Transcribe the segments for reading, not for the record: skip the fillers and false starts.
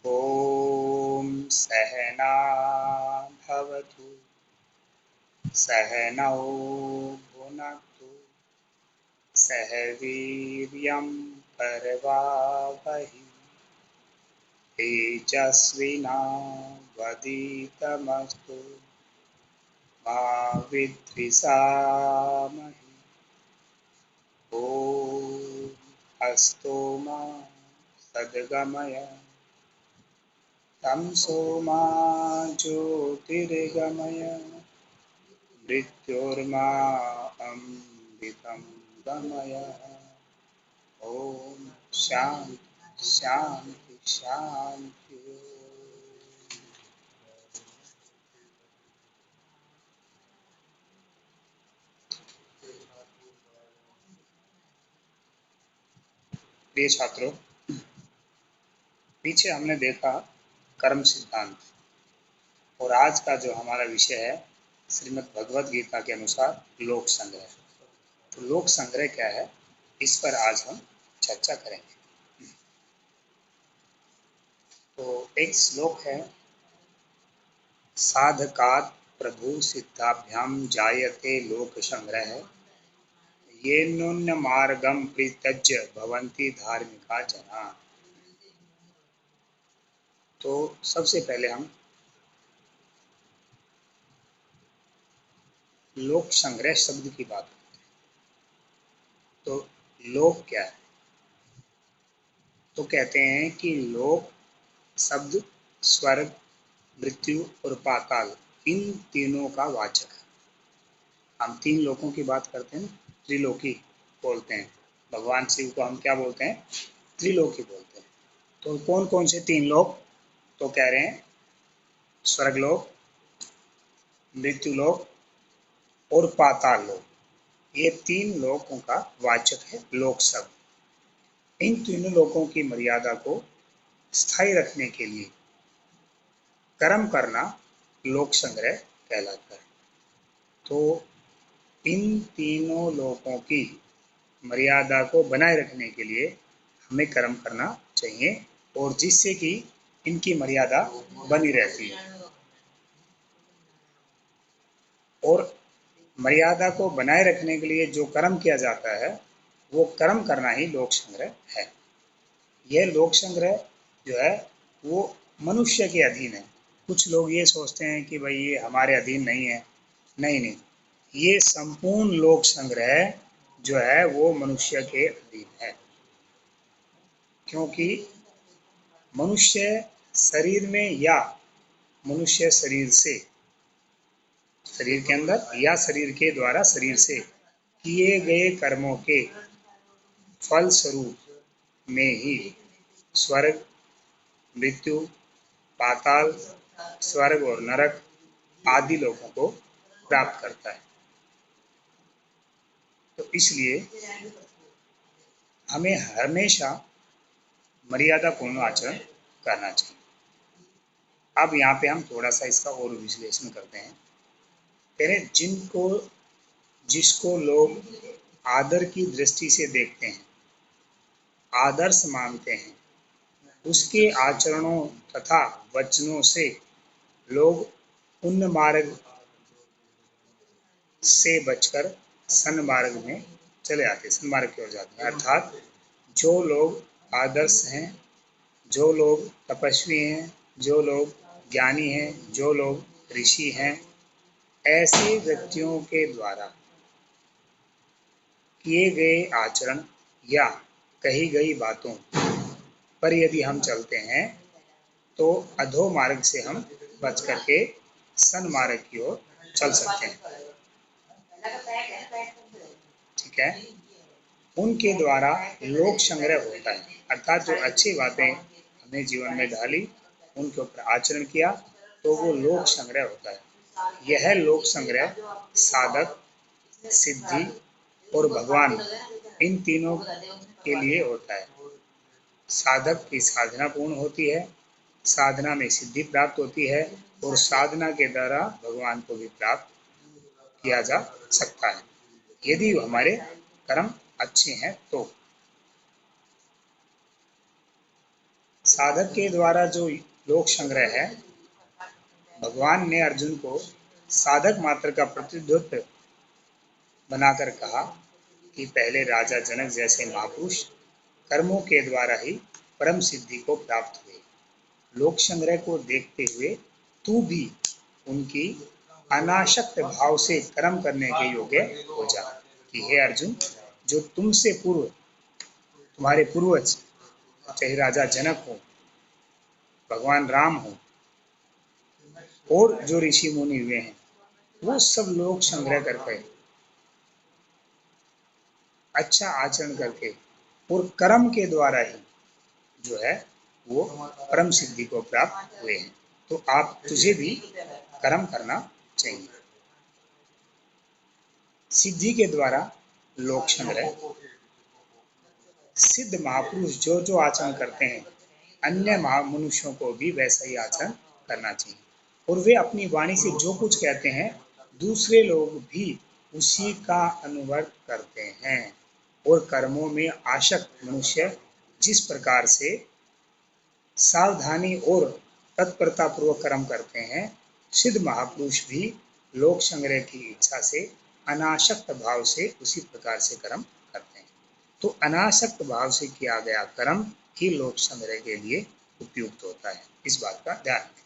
ॐ सहना भवतु सहनौ भुनक्तु सह वीर्यं करवावहै तेजस्विनावधीतमस्तु मा विद्विषावहै। ॐ अस्तु मा सद्गमय तमसो मा ज्योतिर्गमय मृत्योर्मा अमृतं गमय। ओम शांति शांति शांति। प्रिय छात्रों, पीछे हमने देखा कर्म सिद्धांत और आज का जो हमारा विषय है श्रीमद् भगवद गीता के अनुसार लोक संग्रह। तो लोक संग्रह क्या है, इस पर आज हम चर्चा करेंगे। तो एक श्लोक है, साधकात् प्रभु सिद्धाभ्याम जायते लोक संग्रह येनोन्य मार्गम परित्यज्य भवन्ति धार्मिका जना। तो सबसे पहले हम लोक संग्रह शब्द की बात करते हैं। तो लोक क्या है? तो कहते हैं कि लोक शब्द स्वर्ग, मृत्यु और पाताल, इन तीनों का वाचक है। हम तीन लोकों की बात करते हैं, त्रिलोकी बोलते हैं। भगवान शिव को हम क्या बोलते हैं? त्रिलोकी बोलते हैं। तो कौन कौन से तीन लोक? तो कह रहे हैं स्वर्गलोक, मृत्युलोक और पाताल लोक। ये तीन लोकों का वाचक है लोक शब्द। इन तीनों लोकों की मर्यादा को स्थायी रखने के लिए कर्म करना लोक संग्रह कहलाता है। तो इन तीनों लोकों की मर्यादा को बनाए रखने के लिए हमें कर्म करना चाहिए और जिससे कि इनकी मर्यादा बनी रहती है। और मर्यादा को बनाए रखने के लिए जो कर्म किया जाता है वो कर्म करना ही लोक संग्रह है। यह लोक संग्रह जो है वो मनुष्य के अधीन है। कुछ लोग ये सोचते हैं कि भाई ये हमारे अधीन नहीं है। नहीं नहीं, ये संपूर्ण लोक संग्रह जो है वो मनुष्य के अधीन है, क्योंकि मनुष्य शरीर में या मनुष्य शरीर से, शरीर के अंदर या शरीर के द्वारा शरीर से किए गए कर्मों के फल स्वरूप में ही स्वर्ग, मृत्यु, पाताल, स्वर्ग और नरक आदि लोगों को प्राप्त करता है। तो इसलिए हमें हमेशा मर्यादापूर्ण आचरण करना चाहिए। अब यहाँ पे हम थोड़ा सा इसका और विश्लेषण करते हैं। पहले जिसको लोग आदर की दृष्टि से देखते हैं, आदर्श मानते हैं, उसके आचरणों तथा वचनों से लोग उन मार्ग से बचकर सन्मार्ग में चले आते, सन्मार्ग की ओर जाते हैं। अर्थात जो लोग आदर्श हैं, जो लोग तपस्वी हैं, जो लोग ज्ञानी हैं, जो लोग ऋषि हैं, ऐसे व्यक्तियों के द्वारा किए गए आचरण या कही गई बातों पर यदि हम चलते हैं तो अधो मार्ग से हम बच करके सन्मार्ग की ओर चल सकते हैं। ठीक है। उनके द्वारा लोक संग्रह होता है, अर्थात जो अच्छी बातें हमने जीवन में ढाली, उनके ऊपर आचरण किया, तो वो लोक संग्रह होता है। यह लोक संग्रह साधक, सिद्धि और भगवान, इन तीनों के लिए होता है। साधक की साधना पूर्ण होती है, साधना में सिद्धि प्राप्त होती है और साधना के द्वारा भगवान को भी प्राप्त किया जा सकता है यदि हमारे कर्म अच्छे हैं तो। साधक के द्वारा जो लोक संग्रह है, भगवान ने अर्जुन को साधक मात्र का प्रतिनिधित्व बनाकर कहा कि पहले राजा जनक जैसे महापुरुष कर्मों के द्वारा ही परम सिद्धि को प्राप्त हुए। लोक संग्रह को देखते हुए तू भी उनकी अनासक्त भाव से कर्म करने के योग्य हो जा कि हे अर्जुन, जो तुमसे पूर्व तुम्हारे पूर्वज, चाहे राजा जनक हो, भगवान राम हो और जो ऋषि मुनि हुए हैं, वो सब लोग संग्रह करके अच्छा आचरण करके और कर्म के द्वारा ही जो है वो परम सिद्धि को प्राप्त हुए हैं। तो तुझे भी कर्म करना चाहिए। सिद्धि के द्वारा लोक संग्रह, सिद्ध महापुरुष जो जो आचरण करते हैं, अन्य मनुष्यों को भी वैसा ही आचरण करना चाहिए। और वे अपनी वाणी से जो कुछ कहते हैं, दूसरे लोग भी उसी का अनुवर्त करते हैं। और कर्मों में आसक्त मनुष्य जिस प्रकार से सावधानी और तत्परता पूर्वक कर्म करते हैं, सिद्ध महापुरुष भी लोक संग्रह की इच्छा से अनासक्त भाव से उसी प्रकार से कर्म करते हैं। तो अनासक्त भाव से किया गया कर्म ही लोक संग्रह के लिए उपयुक्त होता है। इस बात का ध्यान रखें।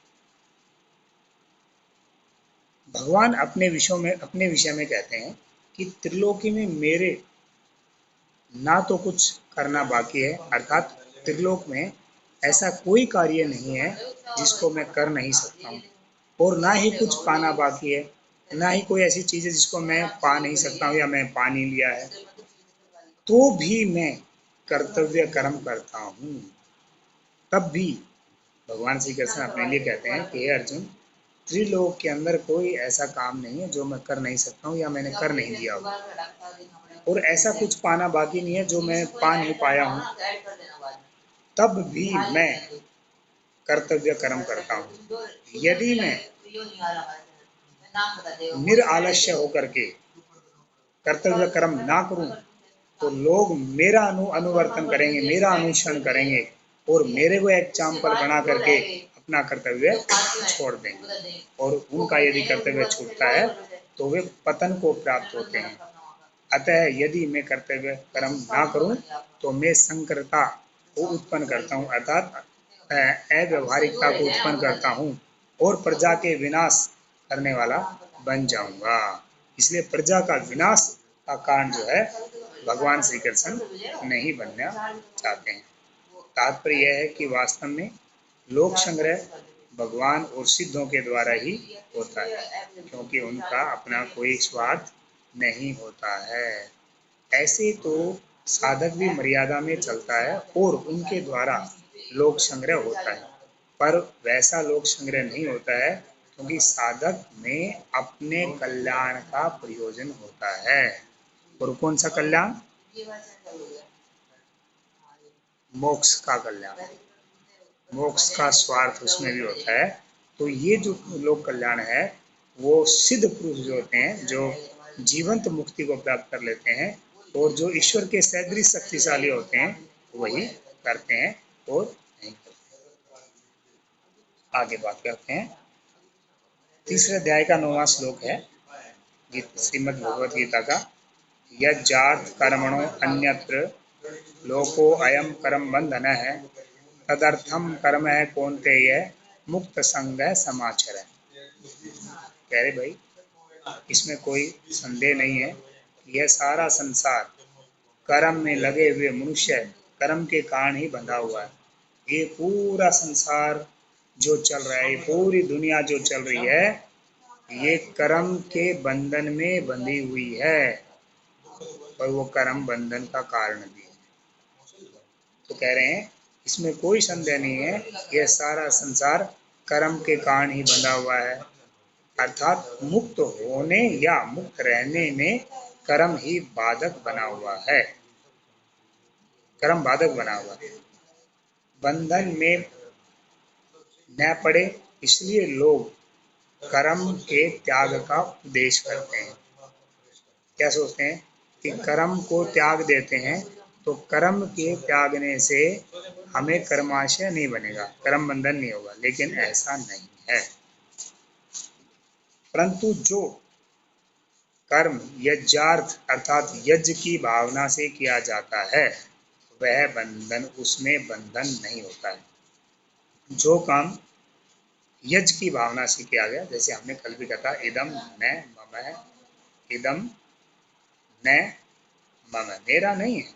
भगवान अपने विषय में कहते हैं कि त्रिलोकी में मेरे ना तो कुछ करना बाकी है, अर्थात त्रिलोक में ऐसा कोई कार्य नहीं है जिसको मैं कर नहीं सकता हूँ, और ना ही कुछ पाना बाकी है, ना ही कोई ऐसी चीज है जिसको मैं पा नहीं सकता हूँ या मैं पा नहीं लिया है, तो भी मैं कर्तव्य कर्म करता हूँ। तब भी भगवान श्री कृष्ण अपने लिए कहते हैं कि हे अर्जुन, त्रिलोक के अंदर कोई ऐसा काम नहीं है जो मैं कर नहीं सकता हूँ या मैंने कर नहीं दिया हो, और ऐसा कुछ पाना बाकी नहीं है जो मैं पा नहीं पाया हूँ, तब भी मैं कर्तव्य कर्म करता हूँ। यदि मैं निरालस्य होकर के कर्तव्य कर्म ना करूं, तो लोग मेरा अनुवर्तन करेंगे, मेरा अनुसरण करेंगे और मेरे को एग्जाम्पल बना करके अपना कर्तव्य छोड़ देंगे। और उनका यदि कर्तव्य छूटता है तो वे पतन को प्राप्त होते हैं। अतः यदि मैं कर्तव्य कर्म ना करूं तो मैं संकरता को उत्पन्न करता हूं, अर्थात अव्यवहारिकता को उत्पन्न करता हूं और प्रजा के विनाश करने वाला बन जाऊंगा। इसलिए प्रजा का विनाश का कारण जो है भगवान श्री कृष्ण नहीं बनना चाहते हैं। तात्पर्य यह है कि वास्तव में लोक संग्रह भगवान और सिद्धों के द्वारा ही होता है, क्योंकि उनका अपना कोई स्वार्थ नहीं होता है। ऐसे तो साधक भी मर्यादा में चलता है और उनके द्वारा लोक संग्रह होता है, पर वैसा लोक संग्रह नहीं होता है क्योंकि साधक में अपने कल्याण का प्रयोजन होता है। और कौन सा कल्याण? मोक्ष का कल्याण, मोक्ष का स्वार्थ उसमें भी होता है। तो ये जो लोक कल्याण है वो सिद्ध पुरुष जो होते हैं, जो जीवंत मुक्ति को प्राप्त कर लेते हैं और जो ईश्वर के सदृश शक्तिशाली होते हैं, वही करते हैं और नहीं करते। आगे बात करते हैं। तीसरे अध्याय का 9वां श्लोक है श्रीमद् भगवद गीता का। यज्जार्थ कर्मणो अन्यत्र लोको अयम कर्म बंधन है, तदर्थम कर्म है कौन्तेय मुक्त संग समाचर है। कह रहे भाई, इसमें कोई संदेह नहीं है, यह सारा संसार कर्म में लगे हुए मनुष्य कर्म के कारण ही बंधा हुआ है। ये पूरा संसार जो चल रहा है, ये पूरी दुनिया जो चल रही है, ये कर्म के बंधन में बंधी हुई है और वो कर्म बंधन का कारण भी है। तो कह रहे हैं इसमें कोई संदेह नहीं है, यह सारा संसार कर्म के कारण ही बंधा हुआ है, अर्थात मुक्त होने या मुक्त रहने में कर्म ही बाधक बना हुआ है, कर्म बाधक बना हुआ है। बंधन में न पड़े इसलिए लोग कर्म के त्याग का उपदेश करते हैं। क्या सोचते हैं कि कर्म को त्याग देते हैं तो कर्म के त्यागने से हमें कर्माशय नहीं बनेगा, कर्म बंधन नहीं होगा, लेकिन ऐसा नहीं है। परंतु जो कर्म यज्ञार्थ अर्थात यज्ञ की भावना से किया जाता है वह बंधन, उसमें बंधन नहीं होता है। जो काम यज्ञ की भावना से किया गया, जैसे हमने कल भी कहा, इदम न मम, इदम न मम, मेरा नहीं है।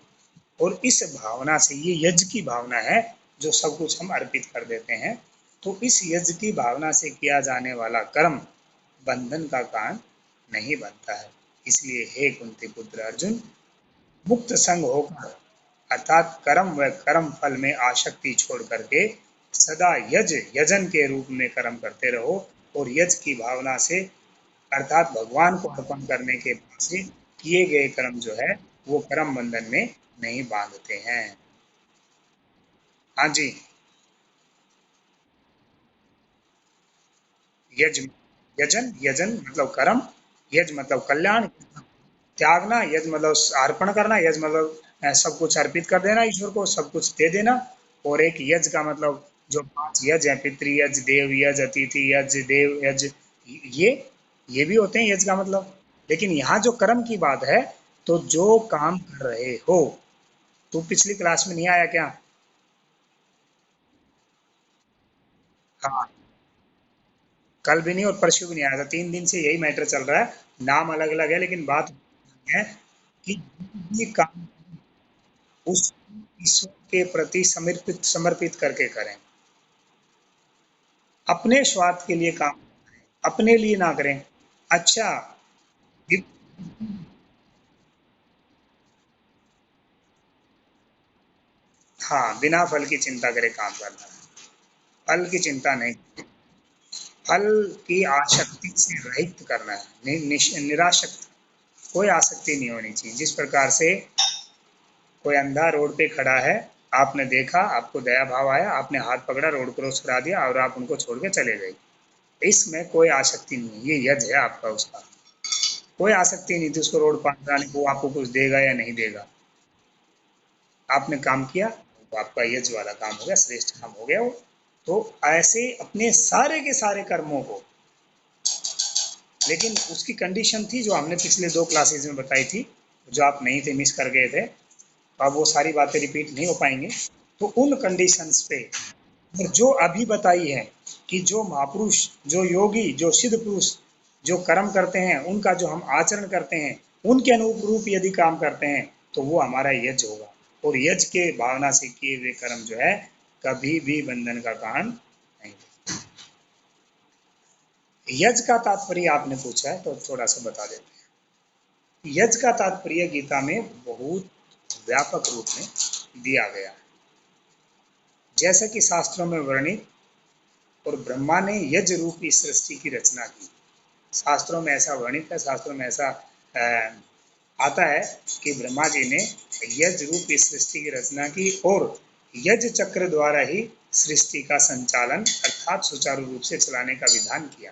और इस भावना से, ये यज्ञ की भावना है जो सब कुछ हम अर्पित कर देते हैं, तो इस यज्ञ की भावना से किया जाने वाला कर्म बंधन का कारण नहीं बनता है। इसलिए हे कुंती पुत्र अर्जुन, मुक्त संग होकर अर्थात कर्म व कर्म फल में आसक्ति छोड़ करके सदा यजन के रूप में कर्म करते रहो, और यज्ञ की भावना से अर्थात भगवान को अर्पण करने के बाद से किए गए कर्म जो है वो कर्म बंधन में नहीं बांधते हैं। हाँ जी। यज, यजन, यजन मतलब कर्म, यज मतलब कल्याण, त्यागना, यज मतलब अर्पण करना, यज मतलब सब कुछ अर्पित कर देना ईश्वर को, सब कुछ दे देना। और एक यज का मतलब जो 5 यज है, पितृ यज, देव यज, अतिथि यज, देव यज, ये ये भी होते हैं यज का मतलब। लेकिन यहाँ जो कर्म की बात है, तो जो काम कर रहे हो, तो पिछली क्लास में नहीं आया क्या? हाँ, कल भी नहीं और परसों भी नहीं आया था, 3 दिन से यही मैटर चल रहा है। नाम अलग अलग है लेकिन बात है कि ये काम उस ईश्वर के प्रति समर्पित समर्पित करके करें। अपने स्वार्थ के लिए काम, अपने लिए ना करें। अच्छा, हाँ, बिना फल की चिंता करे काम करना है, फल की चिंता नहीं, फल की आसक्ति से रहित करना है, निराशक्त, कोई आसक्ति नहीं होनी चाहिए। जिस प्रकार से कोई अंधा रोड पे खड़ा है, आपने देखा, आपको दया भाव आया, आपने हाथ पकड़ा, रोड क्रॉस करा दिया और आप उनको छोड़ के चले गए, इसमें कोई आसक्ति नहीं है, ये यज्ञ है आपका, उसका कोई आसक्ति नहीं थी उसको रोड पार कराने को, आपको कुछ देगा या नहीं देगा, आपने काम किया तो आपका यज्ञ वाला काम हो गया, श्रेष्ठ काम हो गया वो। तो ऐसे अपने सारे के सारे कर्मों को, लेकिन उसकी कंडीशन थी जो हमने पिछले 2 क्लासेज में बताई थी, जो आप नहीं थे, मिस कर गए थे, तो अब वो सारी बातें रिपीट नहीं हो पाएंगे। तो उन कंडीशंस पे जो अभी बताई है कि जो महापुरुष, जो योगी, जो सिद्ध पुरुष जो कर्म करते हैं, उनका जो हम आचरण करते हैं, उनके अनुरूप यदि काम करते हैं तो वो हमारा यज्ञ होगा। और यज्ञ के भावना से किए हुए कर्म जो है कभी भी बंधन का कारण नहीं। यज्ञ का तात्पर्य आपने पूछा है तो थोड़ा सा बता देते हैं। यज्ञ का तात्पर्य गीता में बहुत व्यापक रूप में दिया गया है। जैसा कि शास्त्रों में वर्णित, और ब्रह्मा ने यज्ञ रूप इस सृष्टि की रचना की, शास्त्रों में ऐसा वर्णित है, शास्त्रों में ऐसा आता है कि ब्रह्मा जी ने यज्ञ रूप इस सृष्टि की रचना की और यज्ञ चक्र द्वारा ही सृष्टि का संचालन अर्थात सुचारू रूप से चलाने का विधान किया।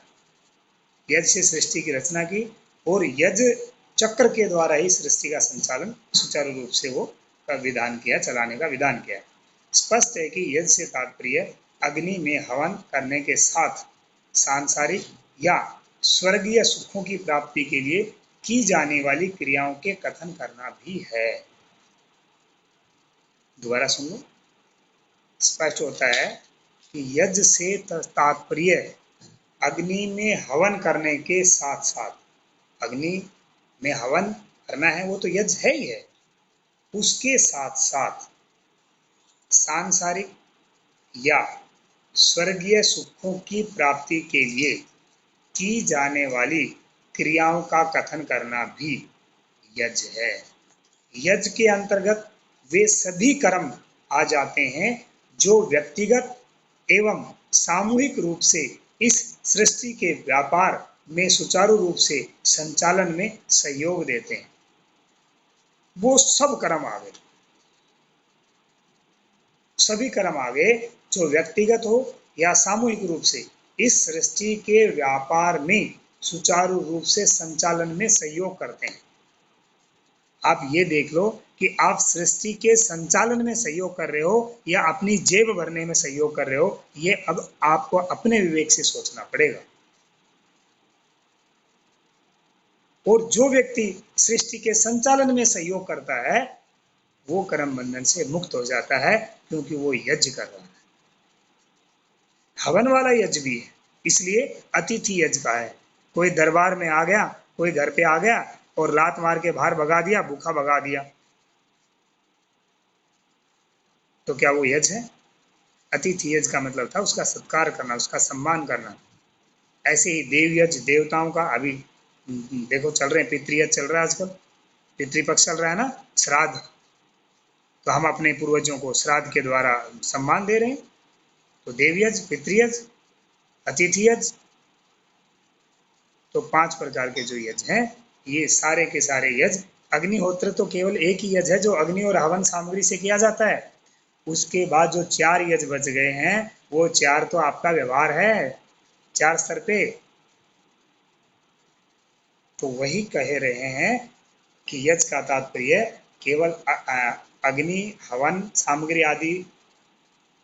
यज्ञ से सृष्टि की रचना की और यज्ञ चक्र के द्वारा ही सृष्टि का संचालन सुचारू रूप से वो का विधान किया, चलाने का विधान किया। स्पष्ट है कि यज्ञ से तात्पर्य अग्नि में हवन करने के साथ सांसारिक या स्वर्गीय सुखों की प्राप्ति के लिए की जाने वाली क्रियाओं के कथन करना भी है। दोबारा सुन लो, स्पष्ट होता है कि यज्ञ से तात्पर्य अग्नि में हवन करने के साथ साथ, अग्नि में हवन करना है वो तो यज्ञ है ही है, उसके साथ साथ सांसारिक या स्वर्गीय सुखों की प्राप्ति के लिए की जाने वाली क्रियाओं का कथन करना भी यज्ञ है। यज्ञ के अंतर्गत वे सभी कर्म आ जाते हैं जो व्यक्तिगत एवं सामूहिक रूप से इस सृष्टि के व्यापार में सुचारू रूप से संचालन में सहयोग देते हैं, वो सब कर्म आ गए, सभी कर्म आ गए जो व्यक्तिगत हो या सामूहिक रूप से इस सृष्टि के व्यापार में सुचारू रूप से संचालन में सहयोग करते हैं। आप ये देख लो कि आप सृष्टि के संचालन में सहयोग कर रहे हो या अपनी जेब भरने में सहयोग कर रहे हो, ये अब आपको अपने विवेक से सोचना पड़ेगा। और जो व्यक्ति सृष्टि के संचालन में सहयोग करता है वो कर्म बंधन से मुक्त हो जाता है, क्योंकि वो यज्ञ कर रहा है। हवन वाला यज्ञ भी है, इसलिए अतिथि यज्ञ का है। कोई दरबार में आ गया, कोई घर पे आ गया और लात मार के बाहर भगा दिया, भूखा भगा दिया, तो क्या वो यज्ञ है? अतिथि यज्ञ का मतलब था उसका सत्कार करना, उसका सम्मान करना। ऐसे ही देव यज्ञ, देवताओं का अभी देखो चल रहे हैं, पितृयज्ञ चल रहा है आजकल, पितृपक्ष चल रहा है ना, श्राद्ध। तो हम अपने पूर्वजों को श्राद्ध के द्वारा सम्मान दे रहे हैं। तो देव यज्ञ, पितृयज्ञ, अतिथि यज्ञ, तो 5 प्रकार के जो यज्ञ हैं, ये सारे के सारे यज्ञ। अग्निहोत्र तो केवल एक ही यज्ञ है जो अग्नि और हवन सामग्री से किया जाता है। उसके बाद जो 4 यज्ञ बच गए हैं, वो 4 तो आपका व्यवहार है 4 स्तर पे। तो वही कह रहे हैं कि यज्ञ का तात्पर्य केवल अग्नि, हवन सामग्री आदि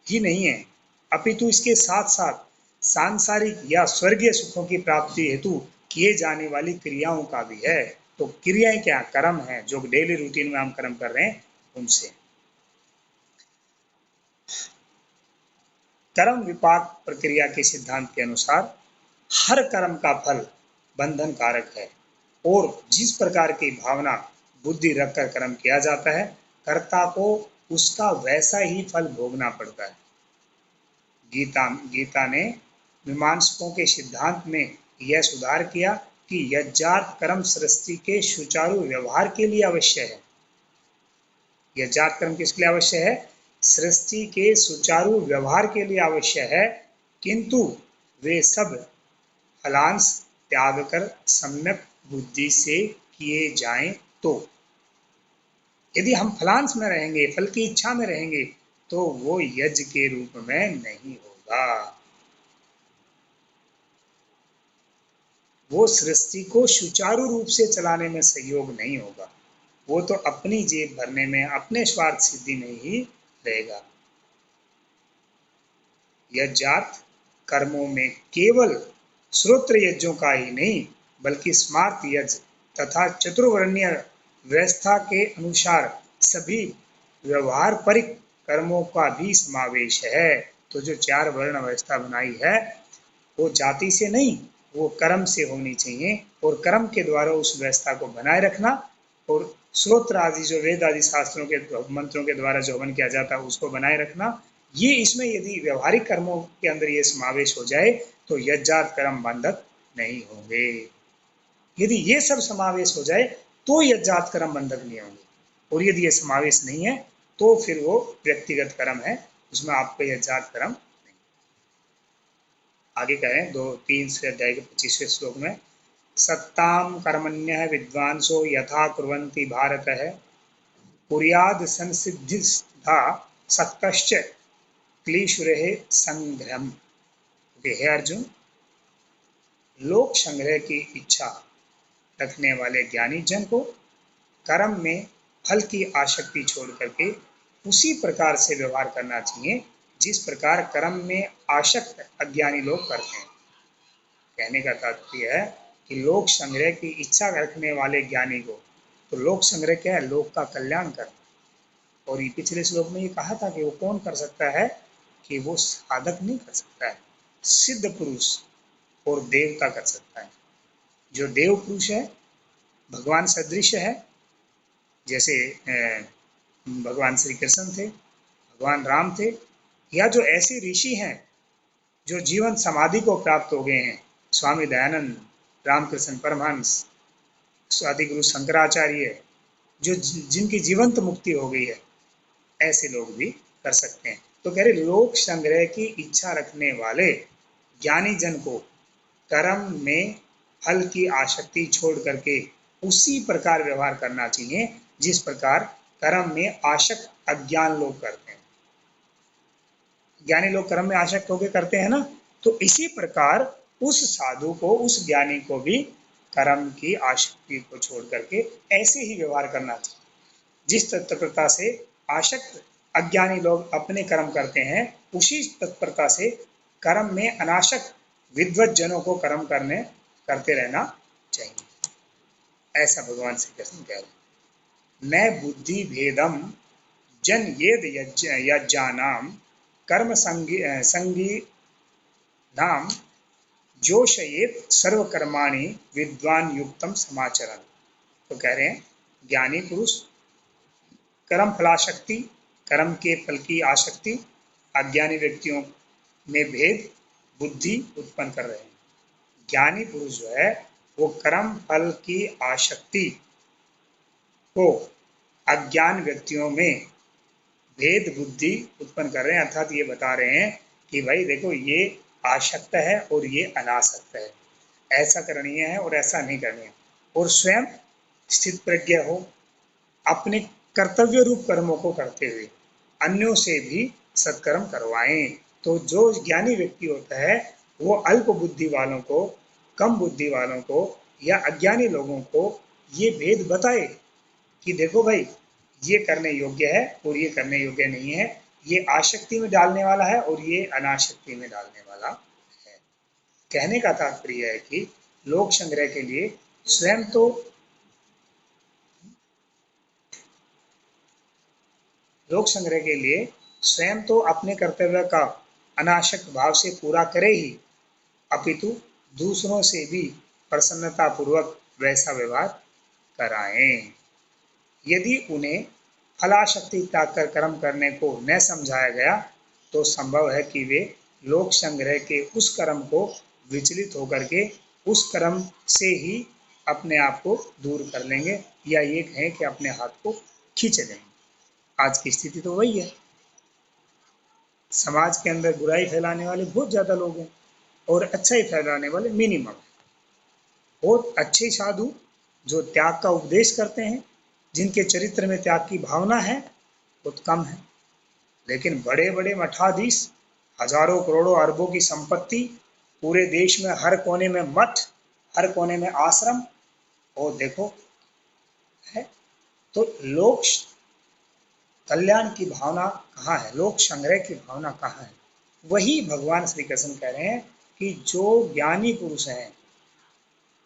ही नहीं है, अपितु इसके साथ साथ सांसारिक या स्वर्गीय सुखों की प्राप्ति हेतु किए जाने वाली क्रियाओं का भी है। तो क्रियाएं क्या? कर्म है, जो डेली रूटीन में हम कर्म कर रहे हैं उनसे। कर्म विपाक प्रक्रिया के सिद्धांत के अनुसार हर कर्म का फल बंधन कारक है, और जिस प्रकार की भावना बुद्धि रखकर कर्म किया जाता है, कर्ता को उसका वैसा ही फल भोगना पड़ता है। गीता ने मीमांसकों के सिद्धांत में यह सुधार किया कि यज्ञार्थ कर्म सृष्टि के सुचारू व्यवहार के लिए अवश्य है। यज्ञार्थ कर्म किसके लिए अवश्य है? सृष्टि के सुचारू व्यवहार के लिए अवश्य है, किंतु वे सब फलांश त्याग कर सम्यक बुद्धि से किए जाएं तो। यदि हम फलांश में रहेंगे, फल की इच्छा में रहेंगे, तो वो यज्ञ के रूप में नहीं होगा। वो सृष्टि को सुचारू रूप से चलाने में सहयोग नहीं होगा। वो तो अपनी जेब भरने में, अपने स्वार्थ सिद्धि में ही रहेगा। यज्ञार्थ कर्मों में केवल श्रोत्र यज्ञों का ही नहीं, बल्कि स्मार्त यज्ञ तथा चतुर्वर्णीय व्यवस्था के अनुसार सभी व्यवहारपरिक कर्मों का भी समावेश है। तो जो 4 वर्ण व्यवस्था बनाई है, वो जाति से नहीं, वो कर्म से होनी चाहिए, और कर्म के द्वारा उस व्यवस्था को बनाए रखना, और श्रोत्र आदि जो वेद आदि शास्त्रों के मंत्रों के द्वारा जो हवन किया जाता है उसको बनाए रखना। ये इसमें यदि व्यवहारिक कर्मों के अंदर ये समावेश हो जाए तो यज्ञार्थ कर्म बंधक नहीं होंगे। यदि ये सब समावेश हो जाए तो यज्ञार्थ कर्म बंधक नहीं होंगे, और यदि ये समावेश नहीं है तो फिर वो व्यक्तिगत कर्म है, उसमें आपको यज्ञार्थ कर्म नहीं। आगे कहें 3 अध्याय के 25वें श्लोक में, सत्ताम कर्मण्यः विद्वांसो यथा कुर्वन्ति भारतः कुर्याद् संसिद्धिस्था सक्तश्च क्लेशुरेः संग्रहम्। हे अर्जुन, लोक संग्रह की इच्छा रखने वाले ज्ञानी जन को कर्म में फल की आसक्ति छोड़ करके उसी प्रकार से व्यवहार करना चाहिए जिस प्रकार कर्म में आसक्त अज्ञानी लोग करते हैं। कहने का तात्पर्य है कि लोक संग्रह की इच्छा रखने वाले ज्ञानी को, तो लोक संग्रह क्या है? लोक का कल्याण करना। और ये पिछले श्लोक में ये कहा था कि वो कौन कर सकता है? कि वो साधक नहीं कर सकता है, सिद्ध पुरुष और देवता कर सकता है। जो देव पुरुष है, भगवान सदृश है, जैसे भगवान श्री कृष्ण थे, भगवान राम थे, या जो ऐसे ऋषि हैं जो जीवन समाधि को प्राप्त हो गए हैं, स्वामी दयानंद, रामकृष्ण परमहंस, आदि गुरु शंकराचार्य, जो जिनकी जीवंत मुक्ति हो गई है, ऐसे लोग भी कर सकते हैं। तो कह रहे लोक संग्रह की इच्छा रखने वाले ज्ञानी जन को कर्म में फल की आसक्ति छोड़ करके उसी प्रकार व्यवहार करना चाहिए जिस प्रकार कर्म में आसक्त अज्ञान लोग करते हैं। ज्ञानी लोग कर्म में आसक्त होकर करते हैं ना, तो इसी प्रकार उस साधु को, उस ज्ञानी को भी कर्म की आसक्ति को छोड़ करके ऐसे ही व्यवहार करना चाहिए। जिस तत्परता से आसक्त अज्ञानी लोग अपने कर्म करते हैं, उसी तत्परता से कर्म में अनासक्त विद्वत जनों को कर्म करते रहना चाहिए। ऐसा भगवान श्री कृष्ण कह रहे हैं। न बुद्धि भेदम जन येद यज्ञानाम कर्म संगी नाम जोशयेत सर्वकर्माणि विद्वान युक्तम समाचरण। तो कह रहे हैं ज्ञानी पुरुष कर्म फलाशक्ति, कर्म के फल की आसक्ति अज्ञानी व्यक्तियों में भेद बुद्धि उत्पन्न कर रहे हैं। ज्ञानी पुरुष जो है वो कर्म फल की आसक्ति को अज्ञान व्यक्तियों में भेद बुद्धि उत्पन्न कर रहे हैं। अर्थात ये बता रहे हैं कि भाई देखो, ये आसक्त है और ये अनासक्त है, ऐसा करणीय है और ऐसा नहीं करनी है। और स्वयं स्थित प्रज्ञ हो, अपने कर्तव्य रूप कर्मों को करते हुए अन्यों से भी सत्कर्म करवाएं। तो जो ज्ञानी व्यक्ति होता है वो अल्प बुद्धि वालों को, कम बुद्धि वालों को या अज्ञानी लोगों को ये भेद बताए कि देखो भाई, ये करने योग्य है और ये करने योग्य नहीं है, ये आसक्ति में डालने वाला है और ये अनासक्ति में डालने वाला है। कहने का तात्पर्य है कि लोक संग्रह के लिए स्वयं तो लोक संग्रह के लिए स्वयं तो अपने कर्तव्य का अनासक्त भाव से पूरा करे ही, अपितु दूसरों से भी प्रसन्नता पूर्वक वैसा व्यवहार कराएं। यदि उन्हें फलाशक्ति त्याग कर कर्म करने को न समझाया गया तो संभव है कि वे लोक संग्रह के उस कर्म को विचलित होकर के उस कर्म से ही अपने आप को दूर कर लेंगे, या ये कहें कि अपने हाथ को खींच लेंगे। आज की स्थिति तो वही है। समाज के अंदर बुराई फैलाने वाले बहुत ज्यादा लोग हैं और अच्छाई फैलाने वाले मिनिमम। बहुत अच्छे साधु जो त्याग का उपदेश करते हैं, जिनके चरित्र में त्याग की भावना है, बहुत कम है। लेकिन बड़े बड़े मठाधीश, हजारों करोड़ों अरबों की संपत्ति, पूरे देश में हर कोने में मठ, हर कोने में आश्रम, और देखो है। तो लोक कल्याण की भावना कहाँ है, लोक संग्रह की भावना कहाँ है? वही भगवान श्री कृष्ण कह रहे हैं कि जो ज्ञानी पुरुष हैं,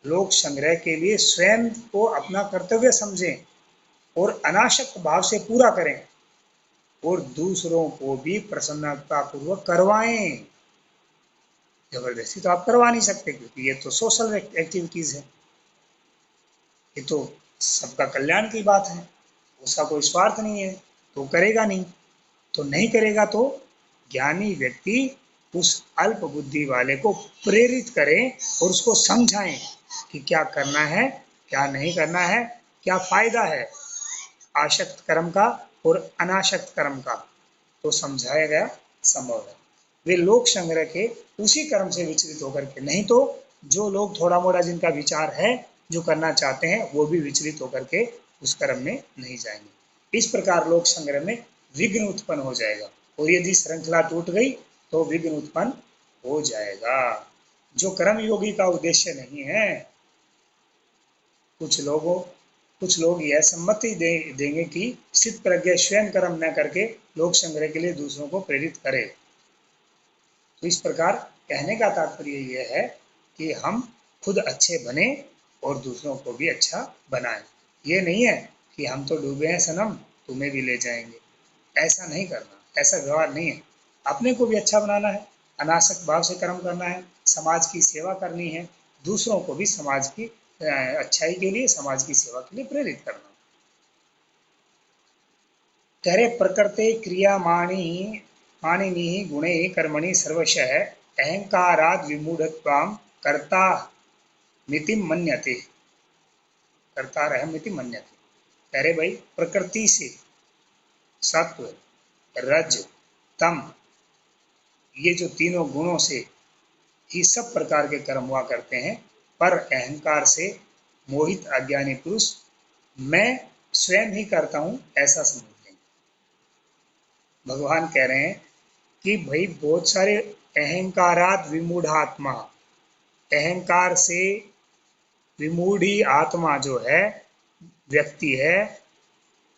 लोक संग्रह के लिए स्वयं को अपना कर्तव्य समझें और अनासक्त भाव से पूरा करें और दूसरों को भी प्रसन्नता पूर्वक करवाएं। जबरदस्ती तो आप करवा नहीं सकते, क्योंकि ये तो सोशल एक्टिविटीज है, ये तो सबका कल्याण की बात है, उसका कोई स्वार्थ नहीं है, तो करेगा नहीं। तो नहीं करेगा तो ज्ञानी व्यक्ति उस अल्प बुद्धि वाले को प्रेरित करें और उसको समझाएं कि क्या करना है, क्या नहीं करना है, क्या फायदा है आसक्त कर्म का और अनासक्त कर्म का, तो समझाया गया संभव है। वे लोक संग्रह के उसी कर्म से विचलित होकर के, नहीं तो जो लोग थोड़ा मोड़ा जिनका विचार है, जो करना चाहते हैं, वो भी विचलित होकर के उस कर्म में नहीं जाएंगे। इस प्रकार लोक संग्रह में विघ्न उत्पन्न हो जाएगा और यदि श्रृंखला टूट गई तो विघ्न उत्पन्न हो जाएगा, जो कर्म योगी का उद्देश्य नहीं है। कुछ लोग यह सम्मति देंगे कि स्थित प्रज्ञ स्वयं कर्म न करके लोक संग्रह के लिए दूसरों को प्रेरित करे। तो इस प्रकार कहने का तात्पर्य यह है कि हम खुद अच्छे बने और दूसरों को भी अच्छा बनाएं। ये नहीं है कि हम तो डूबे हैं सनम, तुम्हें भी ले जाएंगे, ऐसा नहीं करना, ऐसा व्यवहार नहीं है। अपने को भी अच्छा बनाना है, अनासक्त भाव से कर्म करना है, समाज की सेवा करनी है, दूसरों को भी समाज की अच्छाई के लिए, समाज की सेवा के लिए प्रेरित करना। कह रहे प्रकृते मानिनी गुणे कर्मणि सर्वशः अहंकाराद विमूढ़त्वाम कर्ता मिति मन्यते, कर्ता रहमिति मन्यते। कह रहे भाई प्रकृति से सत्व रज तम, ये जो तीनों गुणों से ही सब प्रकार के कर्म हुआ करते हैं, पर अहंकार से मोहित अज्ञानी पुरुष मैं स्वयं ही करता हूं ऐसा समझते हैं। भगवान कह रहे हैं कि भाई बहुत सारे अहंकारात विमूढ़ात्मा, अहंकार से विमूढ़ी आत्मा जो है, व्यक्ति है,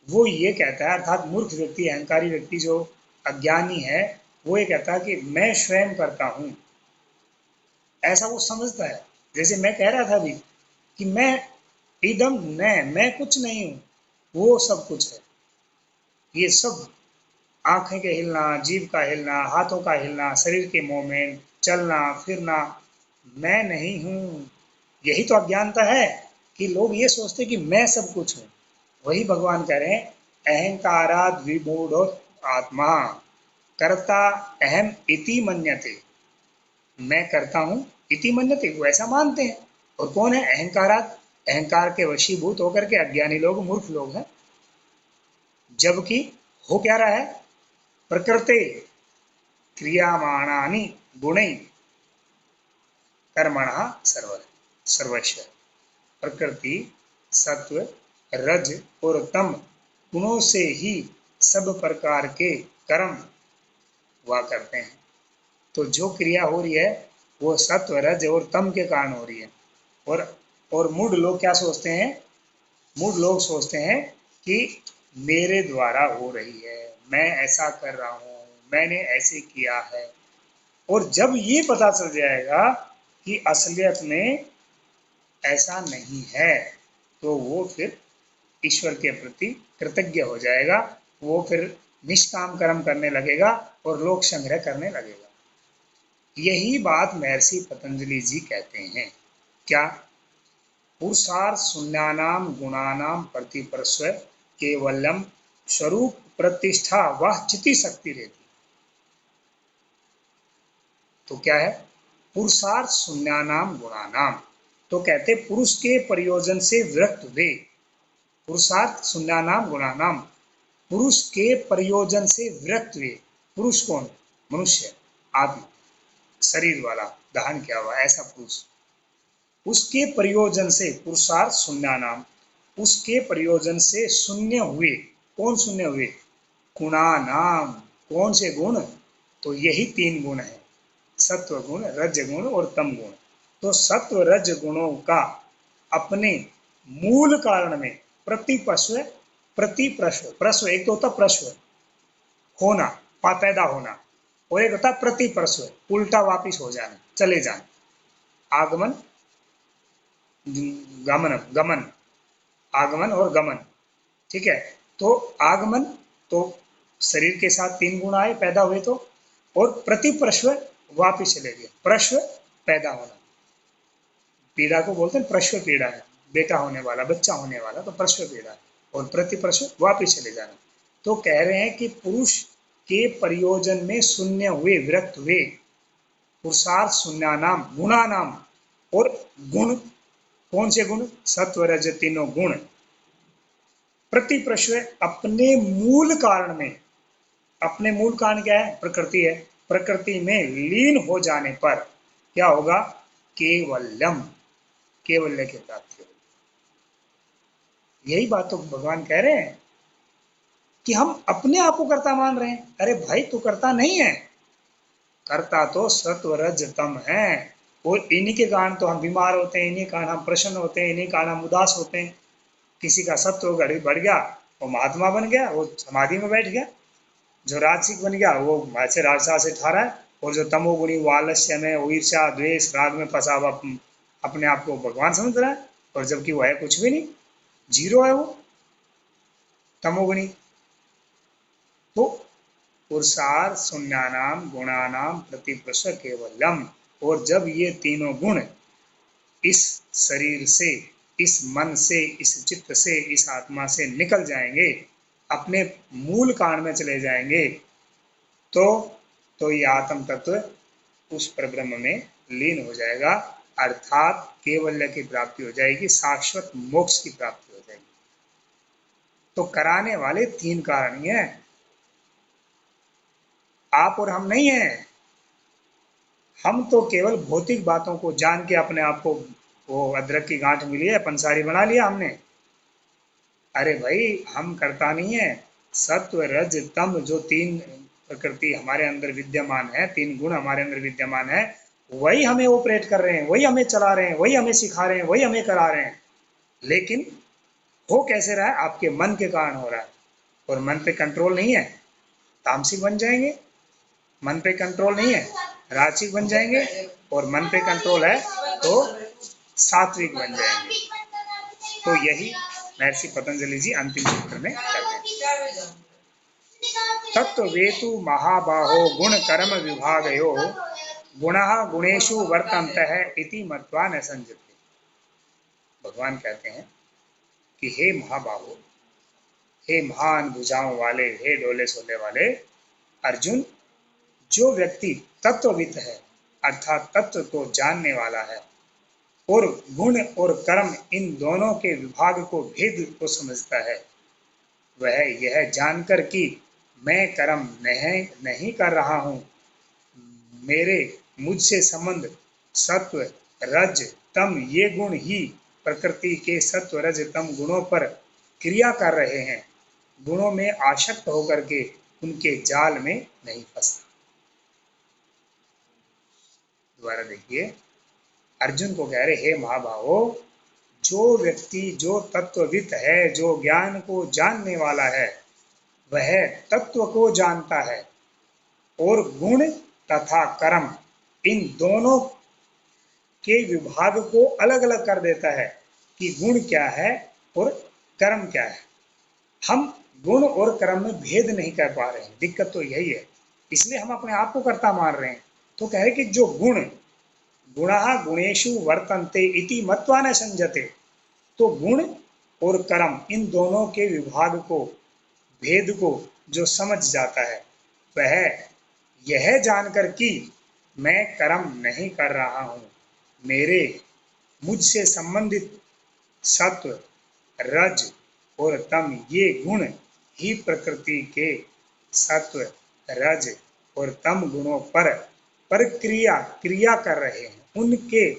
वो ये कहता है, अर्थात मूर्ख व्यक्ति, अहंकारी व्यक्ति जो अज्ञानी है, वो ये कहता है कि मैं स्वयं करता हूं। ऐसा वो समझता है। जैसे मैं कह रहा था अभी कि मैं इदम न, मैं कुछ नहीं हूं, वो सब कुछ है। ये सब आंखें के हिलना, जीभ का हिलना, हाथों का हिलना, शरीर के मूवमेंट, चलना फिरना, मैं नहीं हूं। यही तो अज्ञानता है कि लोग ये सोचते कि मैं सब कुछ हूं। वही भगवान कह रहे हैं, अहंकाराद विमूढ़ो आत्मा कर्ता अहम इति मन्यते। मैं करता हूं इति मन्यते, वो ऐसा मानते हैं। और कौन है अहंकारात? अहंकार के वशीभूत होकर के अज्ञानी लोग, मूर्ख लोग हैं। जबकि हो क्या रहा है, प्रकृति क्रियामाणानि गुणै कर्मणः सर्वस्व। प्रकृति सत्व रज और तम गुणों से ही सब प्रकार के कर्म हुआ करते हैं। तो जो क्रिया हो रही है वो सत्व रज और तम के कारण हो रही है। और मूढ़ लोग क्या सोचते हैं? मूढ़ लोग सोचते हैं कि मेरे द्वारा हो रही है, मैं ऐसा कर रहा हूँ, मैंने ऐसे किया है। और जब ये पता चल जाएगा कि असलियत में ऐसा नहीं है, तो वो फिर ईश्वर के प्रति कृतज्ञ हो जाएगा। वो फिर निष्काम कर्म करने लगेगा और लोक संग्रह करने लगेगा। यही बात महर्षि पतंजलि जी कहते हैं। क्या? पुरुषार्थ शून्यानाम गुणानाम प्रतिपरस्व केवलम स्वरूप प्रतिष्ठा वह चिति शक्ति रहती। तो क्या है? पुरुषार्थ शून्यानाम गुणानाम, तो कहते पुरुष के प्रयोजन से विरक्त वे। पुरुषार्थ शून्यानाम गुणानाम, पुरुष के प्रयोजन से विरक्त वे। पुरुष कौन? मनुष्य, आत्मा, शरीर वाला, धारण किया हुआ ऐसा पुरुष। उसके प्रयोजन से, पुरुषार्थ शून्यानाम, उसके प्रयोजन से शून्य हुए। कौन शून्य हुए? गुणानाम। कौन से गुण? तो यही तीन गुण है, सत्व गुण, रज गुण और तम गुण। तो सत्व रज गुणों का अपने मूल कारण में प्रतिपस्व, प्रतिप्रस्व, प्रस्व एक तो होता प्रस्व होना, पैदा होना, और एक होता प्रतिप्रस्व उल्टा वापिस हो जाना, चले जाना। आगमन गमन, गमन, आगमन और गमन। ठीक है। तो आगमन, तो शरीर के साथ तीन गुण आए, पैदा हुए तो। और प्रतिप्रस्व वापिस चले गए, प्रस्व पैदा होना, पीड़ा को बोलते हैं प्रस्व पीड़ा है, बेटा होने वाला, बच्चा होने वाला, तो प्रस्व पीड़ा है। और प्रतिप्रस्व वापिस चले जाना। तो कह रहे हैं कि पुरुष के प्रयोजन में शून्य हुए, विरक्त हुए। पुरुषार्थ शून्यानाम गुणानाम, और गुण कौन से गुण? सत्व रज तीनों गुण। प्रतिप्रस्व अपने मूल कारण में, अपने मूल कारण क्या है? प्रकृति है। प्रकृति में लीन हो जाने पर क्या होगा? केवलम, केवल्य की प्राप्ति होगी। यही बात तो भगवान कह रहे हैं कि हम अपने आप को कर्ता मान रहे हैं। अरे भाई, तू कर्ता नहीं है, कर्ता तो सत्व रज तम है। और इन्हीं के कारण तो हम बीमार होते हैं, इन्हीं कारण हम प्रसन्न होते हैं, इन्हीं कारण हम उदास होते हैं। किसी का सत्व घड़ी बढ़ गया, वो महात्मा बन गया, वो समाधि में बैठ गया। जो राजसिक बन गया वो ऐसे राजसा से ठा रहा है। और जो तमोगुणी वो आलस्य में, वो ईर्ष्या द्वेष राग में फंसा हुआ अपने आप को भगवान समझ रहा है, और जबकि वो है कुछ भी नहीं, जीरो है वो तमोगुणी। तो पुरुषार्थ शून्यानाम गुणानाम प्रतिप्रस्व केवलम। और जब ये तीनों गुण इस शरीर से, इस मन से, इस चित्त से, इस आत्मा से निकल जाएंगे, अपने मूल कारण में चले जाएंगे, तो ये आत्म तत्व उस परब्रह्म में लीन हो जाएगा। अर्थात केवल्य की प्राप्ति हो जाएगी, शाश्वत मोक्ष की प्राप्ति हो जाएगी। तो कराने वाले तीन कारण ही हैं, आप और हम नहीं हैं। हम तो केवल भौतिक बातों को जान के अपने आप को, वो अदरक की गांठ मिली है, पंसारी बना लिया हमने। अरे भाई, हम करता नहीं है। सत्व रज तम जो तीन प्रकृति हमारे अंदर विद्यमान है, तीन गुण हमारे अंदर विद्यमान है, वही हमें ऑपरेट कर रहे हैं, वही हमें चला रहे हैं, वही हमें सिखा रहे हैं, वही हमें करा रहे हैं, लेकिन हो कैसे रहा है? आपके मन के कारण हो रहा है। और मन पे कंट्रोल नहीं है, तामसिक बन जाएंगे। मन पे कंट्रोल नहीं है, राजसिक बन जाएंगे। और मन पे कंट्रोल है तो सात्विक बन जाएंगे। तो यही महर्षि पतंजलि जी अंतिम सूत्र में कहते हैं। तत्वेतु महाबाहो गुण कर्म विभागयो गुणः गुणेषु वर्तन्ते इति मत्वा न संजते। भगवान कहते हैं कि हे महाबाहो, हे महान भुजाओं वाले, हे डोले सोले वाले अर्जुन, जो व्यक्ति तत्वविद है अर्थात तत्व को जानने वाला है और गुण और कर्म इन दोनों के विभाग को भेद को समझता है, वह यह जानकर कि मैं कर्म नहीं कर रहा हूँ, मेरे मुझसे संबंध सत्व रज तम ये गुण ही प्रकृति के सत्व रज तम गुणों पर क्रिया कर रहे हैं, गुणों में आसक्त होकर के उनके जाल में नहीं फंसता। दोबारा देखिए, अर्जुन को कह रहे, हे महाभावो, जो व्यक्ति जो तत्वविद है, जो ज्ञान को जानने वाला है, वह तत्व को जानता है और गुण तथा कर्म इन दोनों के विभाग को अलग अलग कर देता है कि गुण क्या है और कर्म क्या है। हम गुण और कर्म में भेद नहीं कर पा रहे हैं, दिक्कत तो यही है, इसलिए हम अपने आप को कर्ता मान रहे हैं। तो कह रहे कि जो गुण गुणः गुणेषु वर्तन्ते इति मत्वा न संजते, तो गुण और कर्म इन दोनों के विभाग को भेद को जो समझ जाता है, वह यह जानकर कि मैं कर्म नहीं कर रहा हूँ, मेरे मुझसे संबंधित सत्व रज और तम ये गुण ही प्रकृति के सत्व रज और तम गुणों पर क्रिया कर रहे हैं, उनके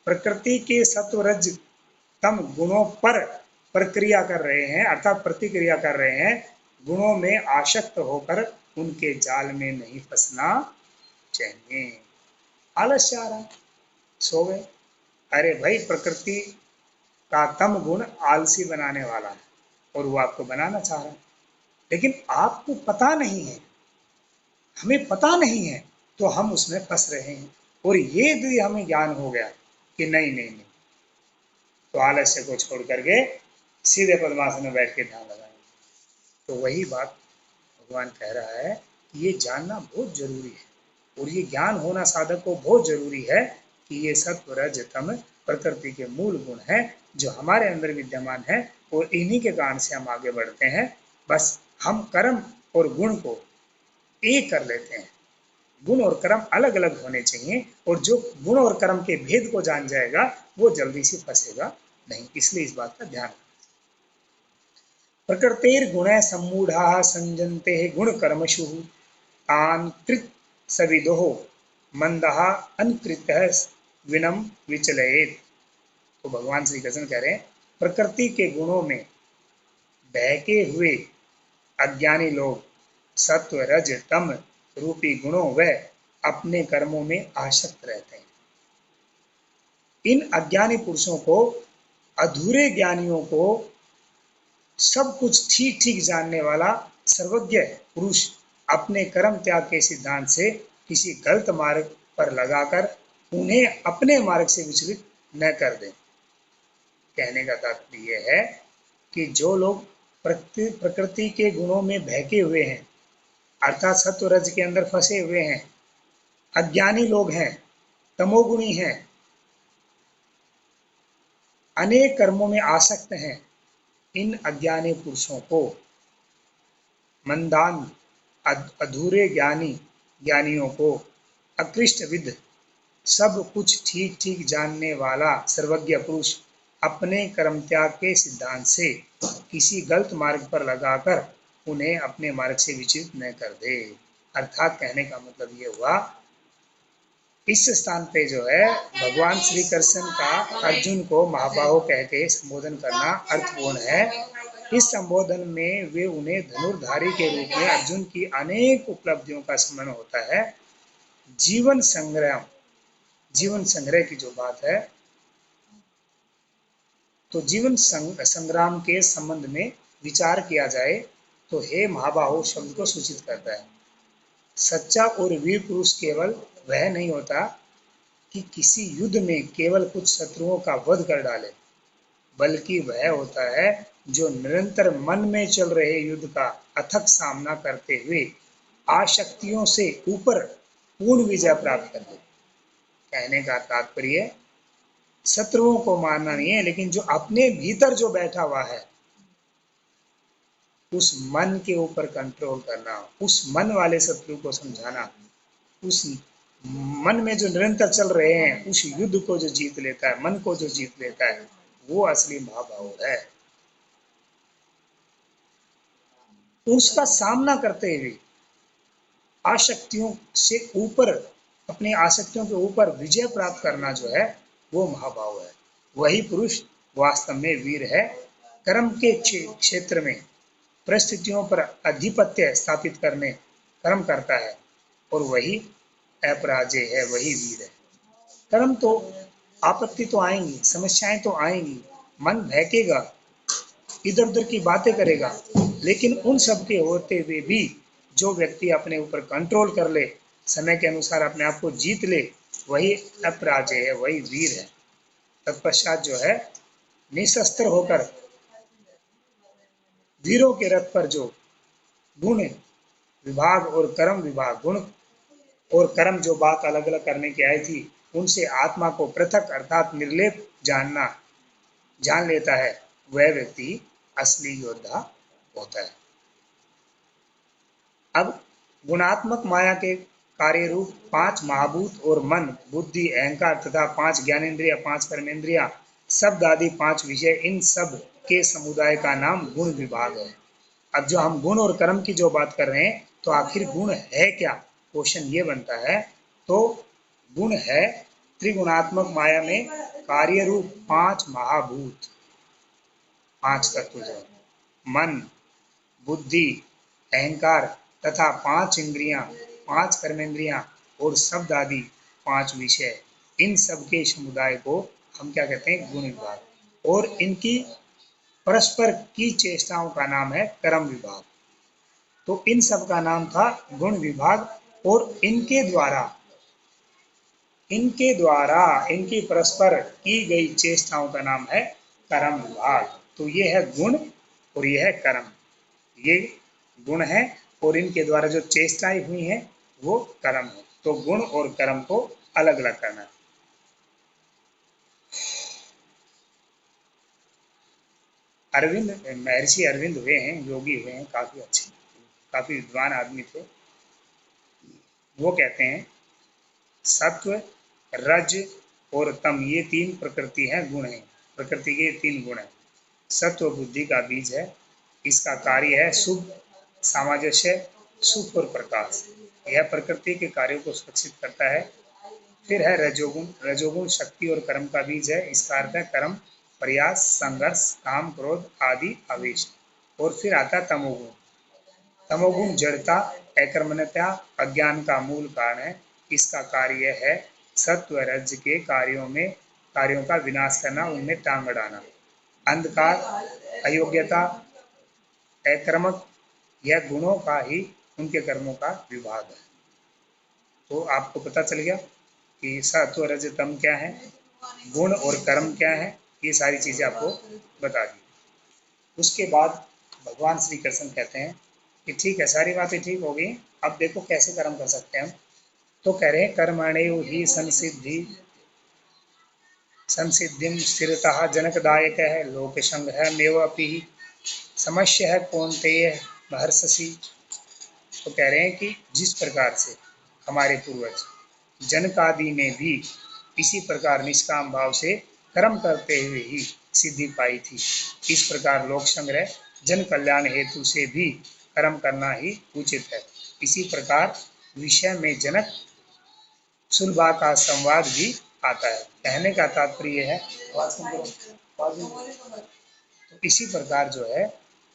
प्रकृति के सत्व रज तम गुणों पर प्रक्रिया कर रहे हैं अर्थात प्रतिक्रिया कर रहे हैं, गुणों में आसक्त होकर उनके जाल में नहीं फंसना चाहिए। आलस्य आ रहा है, सो गए, अरे भाई प्रकृति का तम गुण आलसी बनाने वाला है और वो आपको बनाना चाह रहा है, लेकिन आपको पता नहीं है, हमें पता नहीं है, तो हम उसमें फंस रहे हैं। और ये यदि हमें ज्ञान हो गया कि नहीं नहीं नहीं, तो आलस्य को छोड़ करके सीधे पद्मासन में बैठ के ध्यान लगाएंगे। तो वही बात भगवान कह रहा है कि ये जानना बहुत जरूरी है और ये ज्ञान होना साधक को बहुत जरूरी है कि ये सत्व रज तम प्रकृति के मूल गुण हैं जो हमारे अंदर विद्यमान है और इन्हीं के कारण से हम आगे बढ़ते हैं। बस हम कर्म और गुण को एक कर लेते हैं, गुण और कर्म अलग अलग होने चाहिए, और जो गुण और कर्म के भेद को जान जाएगा वो जल्दी से फंसेगा नहीं, इसलिए इस बात का ध्यान। प्रकृतेर्गुण सम्मूढ़ा संजन्ते गुण कर्मशु तान कृत सविदो मंदहा अनकृत विनम विचलयेत। तो भगवान श्री कृष्ण कह रहे हैं, प्रकृति के गुणों में बहके हुए अज्ञानी लोग सत्व रज तम रूपी गुणों व अपने कर्मों में आसक्त रहते हैं। इन अज्ञानी पुरुषों को, अधूरे ज्ञानियों को सब कुछ ठीक ठीक जानने वाला सर्वज्ञ पुरुष अपने कर्म त्याग के सिद्धांत से किसी गलत मार्ग पर लगाकर उन्हें अपने मार्ग से विचलित न कर दे। कहने का तात्पर्य यह है कि जो लोग प्रकृति के गुणों में बहके हुए हैं अर्थात सत्व रज के अंदर फंसे हुए हैं, अज्ञानी लोग हैं, तमोगुणी हैं, अनेक कर्मों में आसक्त हैं, इन अज्ञानी पुरुषों को मंदान अधूरे ज्ञानियों को अकृष्ट विद सब कुछ ठीक ठीक जानने वाला सर्वज्ञ पुरुष अपने कर्म त्याग के सिद्धांत से किसी गलत मार्ग पर लगाकर उन्हें अपने मार्ग से विचलित न कर दे। अर्थात कहने का मतलब ये हुआ, इस स्थान पे जो है भगवान श्री कृष्ण का अर्जुन को महाबाहो कह के संबोधन करना अर्थपूर्ण है। इस संबोधन में वे उन्हें धनुर्धारी के रूप में अर्जुन की अनेक उपलब्धियों का स्मरण होता है। जीवन संग्राम जीवन संग्रह की जो बात है, तो जीवन संग्राम के संबंध में विचार किया जाए तो हे महाबाहो शब्द को सूचित करता है। सच्चा और वीर पुरुष केवल वह नहीं होता कि किसी युद्ध में केवल कुछ शत्रुओं का वध कर डाले, बल्कि वह होता है जो निरंतर मन में चल रहे युद्ध का अथक सामना करते हुए आशक्तियों से ऊपर पूर्ण विजय प्राप्त कर ले। कहने का तात्पर्य शत्रुओं को मारना नहीं है, लेकिन जो अपने भीतर जो बैठा हुआ है उस मन के ऊपर कंट्रोल करना, उस मन वाले शत्रु को समझाना, उस मन में जो निरंतर चल रहे हैं उस युद्ध को जो जीत लेता है, मन को जो जीत लेता है, वो असली महाभाव है। उसका सामना करते हुए आशक्तियों से ऊपर, अपनी आसक्तियों के ऊपर विजय प्राप्त करना जो है वो महाभाव है। वही पुरुष वास्तव में वीर है। कर्म के क्षेत्र में परिस्थितियों पर आधिपत्य स्थापित करने कर्म करता है और वही अपराजय है, वही वीर है। कर्म तो आपत्ति तो आएंगी, समस्याएं तो आएंगी, मन बहकेगा, इधर उधर की बातें करेगा, लेकिन उन सब के होते हुए भी जो व्यक्ति अपने ऊपर कंट्रोल कर ले, समय के अनुसार अपने आप को जीत ले, वही अपराजय है, वही वीर है। तत्पश्चात जो है निशस्त्र होकर वीरों के रथ पर जो गुण विभाग और कर्म विभाग, गुण और कर्म जो बात अलग अलग करने की आई थी, उनसे आत्मा को पृथक अर्थात निर्लेप जान लेता है, वह व्यक्ति असली योद्धा होता है। अब गुणात्मक माया के कार्य रूप 5 महाभूत और मन, बुद्धि, अहंकार तथा 5 ज्ञानेन्द्रिय, 5 कर्मेंद्रिया, शब्द आदि 5 विषय, इन सब के समुदाय का नाम गुण विभाग है। अब जो हम गुण और कर्म की जो बात कर रहे हैं, तो आखिर गुण है क्या, क्वेश्चन ये बनता है। तो गुण है त्रिगुणात्मक माया में कार्य रूप 5 महाभूत, 5 तत्व जो मन, बुद्धि, अहंकार तथा 5 इंद्रियां, 5 कर्मेंद्रियां और शब्द आदि 5 विषय, इन सब के समुदाय को हम क्या कहते हैं, गुण विभाग। और इनकी परस्पर की चेष्टाओं का नाम है कर्म विभाग। तो इन सब का नाम था गुण विभाग, और इनकी परस्पर की गई चेष्टाओं का नाम है कर्म विभाग। तो ये है गुण और ये है कर्म। ये गुण है और इनके द्वारा जो चेष्टाएं हुई हैं वो कर्म है। तो गुण और कर्म को अलग अलग करना है। अरविंद, महर्षि अरविंद हुए हैं, योगी हुए हैं, काफी अच्छे, काफी विद्वान आदमी थे। वो कहते हैं सत्व, रज और तम, ये 3 प्रकृति है, गुण है। प्रकृति के 3 गुण है। सत्व बुद्धि का बीज है, इसका कार्य है शुभ, सामंजस्य, सुख और प्रकाश। यह प्रकृति के कार्यों को सुरक्षित करता है। फिर है रजोगुण, रजोगुण शक्ति और कर्म का बीज है, इसका अर्थ है कर्म, प्रयास, संघर्ष, काम, क्रोध आदि आवेश। और फिर आता है तमोगुण। तमोगुण जड़ता, अकर्मण्यता, अज्ञान का मूल कारण है, इसका कार्य है सत्व रज के कार्यों का विनाश करना, उनमें टांग अड़ाना। अंधकार, अयोग्यता, अक्रमक, यह गुणों का ही उनके कर्मों का विभाग है। तो आपको पता चल गया कि सत्व रज तम क्या है, गुण और कर्म क्या है, ये सारी चीजें आपको बता दी। उसके बाद भगवान श्री कृष्ण कहते हैं कि ठीक है, सारी बातें ठीक हो गई, अब देखो कैसे कर्म कर सकते हैं हम। तो कह रहे हैं कर्मण्यो ही संसिद्धिम स्थिरतः जनकदायक है, लोक संग्रह मेव अपि समस्या है कौन्तेय महर्षि। तो कह रहे हैं कि जिस प्रकार से हमारे पूर्वज जनकादि ने भी इसी प्रकार निष्काम भाव से कर्म करते हुए ही सिद्धि पाई थी, इस प्रकार लोक संग्रह जन कल्याण हेतु से भी कर्म करना ही उचित है। इसी प्रकार विषय में जनक सुलभा का संवाद भी आता है। कहने का तात्पर्य है, तो इसी प्रकार जो है,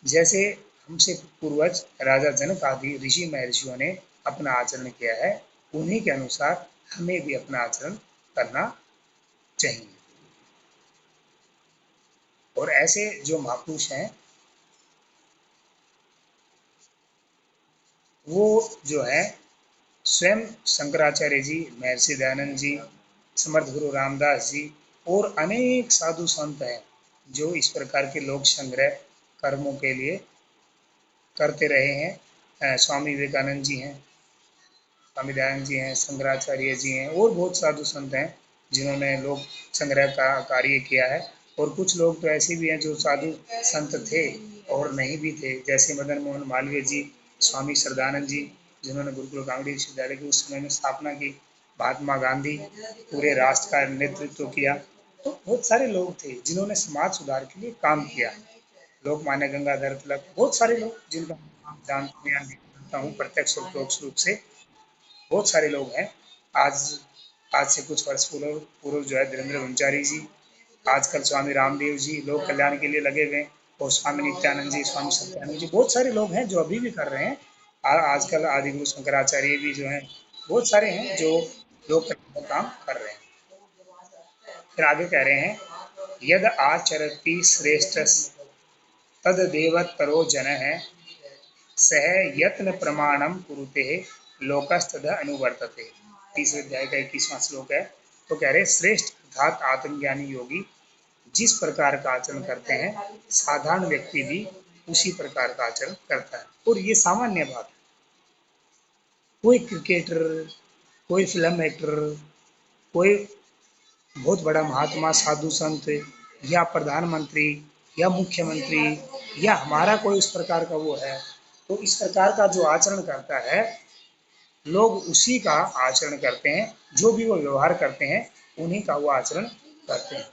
जैसे हमसे पूर्वज राजा जनक आदि ऋषि महर्षियों ने अपना आचरण किया है, उन्हीं के अनुसार हमें भी अपना आचरण करना चाहिए। और ऐसे जो महापुरुष हैं वो जो है स्वयं शंकराचार्य जी, महर्षि दयानंद जी, समर्थ गुरु रामदास जी और अनेक साधु संत हैं जो इस प्रकार के लोक संग्रह कर्मों के लिए करते रहे हैं। स्वामी विवेकानंद जी हैं, स्वामी दयानंद जी हैं, शंकराचार्य जी हैं और बहुत साधु संत हैं जिन्होंने लोक संग्रह का कार्य किया है। और कुछ लोग तो ऐसे भी हैं जो साधु संत थे और नहीं भी थे, जैसे मदन मोहन मालवीय जी, स्वामी श्रद्धानंद जी जिन्होंने गुरुकुल कांगड़ी विश्वविद्यालय की उस समय में स्थापना की, महात्मा गांधी पूरे राष्ट्र का नेतृत्व किया। तो बहुत सारे लोग थे जिन्होंने समाज सुधार के लिए काम किया। लोकमान्य गंगाधर तिलक, बहुत सारे लोग जिनका नाम जानता हूँ प्रत्यक्ष और परोक्ष रूप से, बहुत सारे लोग हैं। आज आज से कुछ वर्ष पूर्व पूर्व जो है धीरेन्द्र वंचारी जी, आजकल स्वामी रामदेव जी लोक कल्याण के लिए लगे हुए हैं, और स्वामी नित्यानंद जी, स्वामी सत्यानंद जी, बहुत सारे लोग हैं जो अभी भी कर रहे हैं। आजकल आदिगुरु शंकराचार्य भी जो हैं, बहुत सारे हैं जो लोक कल्याण का काम कर रहे हैं। फिर आगे कह रहे हैं, यद आचरति श्रेष्ठ तद देवतरो जन है सह यत्न प्रमाणम कुरुते लोकस्तद अनुवर्तते। तीसरे अध्याय का 21वां श्लोक है। तो कह रहे श्रेष्ठ अर्थात आत्मज्ञानी योगी जिस प्रकार का आचरण करते हैं साधारण व्यक्ति भी उसी प्रकार का आचरण करता है। और ये सामान्य बात है। कोई क्रिकेटर, कोई फिल्म एक्टर, कोई बहुत बड़ा महात्मा साधु संत या प्रधानमंत्री या मुख्यमंत्री या हमारा कोई इस प्रकार का वो है, तो इस प्रकार का जो आचरण करता है लोग उसी का आचरण करते हैं, जो भी वो व्यवहार करते हैं उन्हीं का वो आचरण करते हैं।